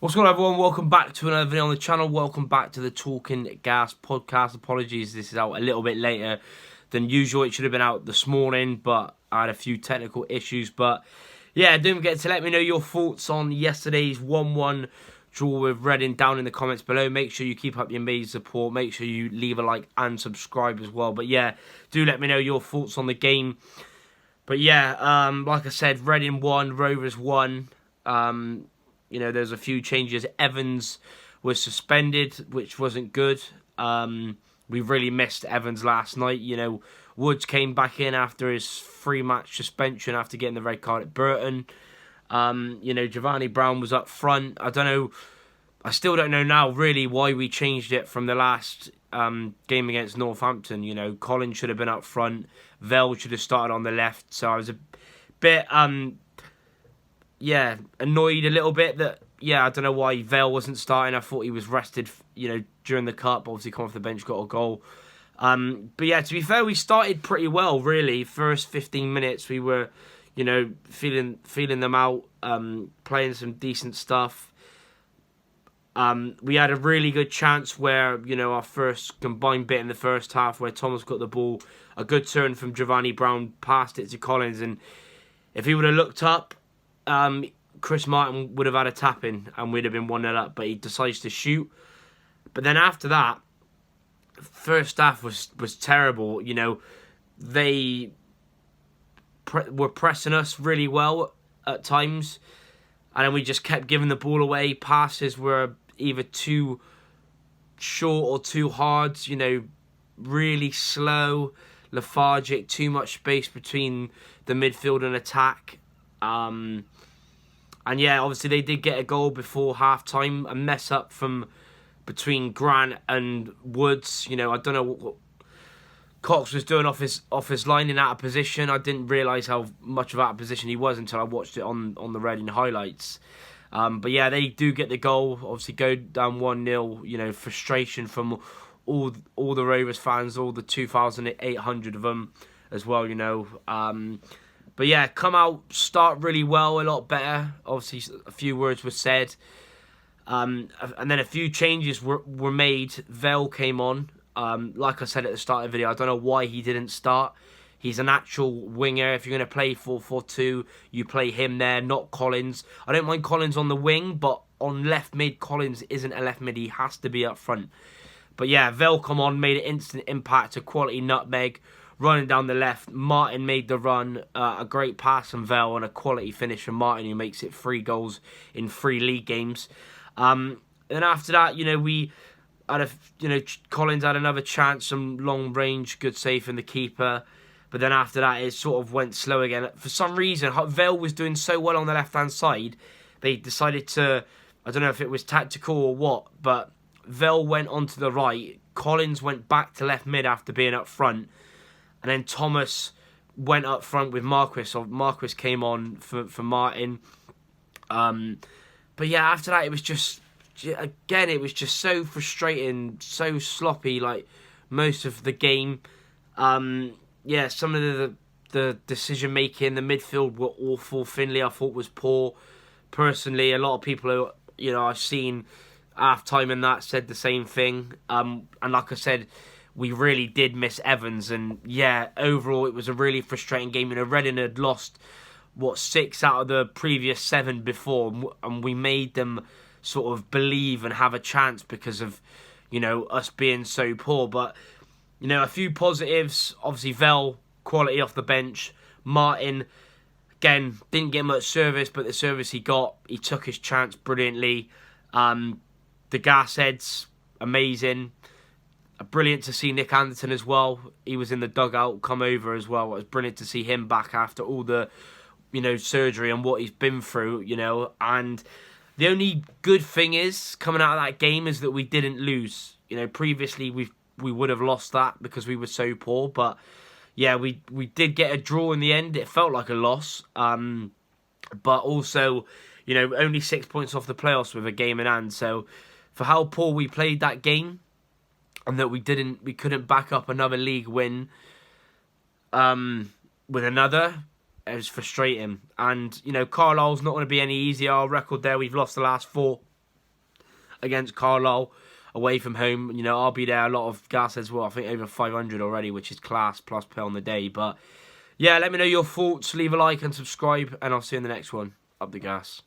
What's going on, everyone? Welcome back to another video on the channel. Welcome back to the Talking Gas podcast. Apologies, this is out a little bit later than usual. It should have been out this morning, but I had a few technical issues. But yeah, don't forget to let me know your thoughts on yesterday's 1-1 draw with Reading down in the comments below. Make sure you keep up your amazing support. Make sure you leave a like and subscribe as well. But yeah, do let me know your thoughts on the game. But yeah, like I said, Reading won, Rovers won. There's a few changes. Evans was suspended, which wasn't good. We really missed Evans last night. Woods came back in after his 3-match suspension after getting the red card at Burton. Giovanni Brown was up front. I still don't know now really why we changed it from the last game against Northampton. Collins should have been up front. Vell should have started on the left. So I was a bit annoyed a little bit that, I don't know why Vale wasn't starting. I thought he was rested, during the cup. Obviously, come off the bench, got a goal. But yeah, to be fair, we started pretty well, really. First 15 minutes, we were, feeling them out, playing some decent stuff. We had a really good chance where, our first combined bit in the first half where Thomas got the ball, a good turn from Giovanni Brown, passed it to Collins, and if he would have looked up, Chris Martin would have had a tap-in and we'd have been 1-0 up, but he decides to shoot. But then after that, first half was terrible. They were pressing us really well at times, and then we just kept giving the ball away. Passes were either too short or too hard, really slow, lethargic, too much space between the midfield and attack. And yeah, obviously they did get a goal before half-time, a mess up from between Grant and Woods. I don't know what Cox was doing off his line in out of position. I didn't realise how much of out of position he was until I watched it on the Reading highlights. But yeah, they do get the goal, obviously go down 1-0, frustration from all the Rovers fans, all the 2,800 of them as well, But yeah, come out, start really well, a lot better. Obviously, a few words were said. And then a few changes were made. Vell came on. Like I said at the start of the video, I don't know why he didn't start. He's an actual winger. If you're going to play 4-4-2, you play him there, not Collins. I don't mind Collins on the wing, but on left mid, Collins isn't a left mid. He has to be up front. But yeah, Vell come on, made an instant impact, a quality nutmeg. Running down the left, Martin made the run, a great pass from Vell and a quality finish from Martin, who makes it 3 goals in 3 league games. And after that, we had Collins had another chance, some long range, good save from the keeper. But then after that, it sort of went slow again. For some reason, Vell was doing so well on the left-hand side, they decided to, I don't know if it was tactical or what, but Vell went onto the right, Collins went back to left mid after being up front, and then Thomas went up front with Marquis. So Marquis came on for Martin. But yeah, after that, it was just so frustrating, so sloppy, like most of the game. Some of the decision making, the midfield were awful. Finlay, I thought, was poor. Personally, a lot of people who, I've seen half time and that said the same thing. And like I said, we really did miss Evans, and yeah, overall it was a really frustrating game. Reading had lost 6 out of the previous 7 before, and we made them sort of believe and have a chance because of us being so poor. But a few positives, obviously Vell, quality off the bench. Martin, again, didn't get much service, but the service he got, he took his chance brilliantly. The gas heads, amazing. Brilliant to see Nick Anderton as well. He was in the dugout, come over as well. It was brilliant to see him back after all the, surgery and what he's been through, And the only good thing is, coming out of that game, is that we didn't lose. Previously we would have lost that because we were so poor. But yeah, we did get a draw in the end. It felt like a loss. But also, only 6 points off the playoffs with a game in hand. So for how poor we played that game, and that we couldn't back up another league win with another, it was frustrating. And, Carlisle's not going to be any easier. Our record there, we've lost the last 4. against Carlisle away from home. You know, I'll be there. A lot of gas as well. I think over 500 already, which is class, plus pay on the day. But yeah, let me know your thoughts. Leave a like and subscribe, and I'll see you in the next one. Up the gas.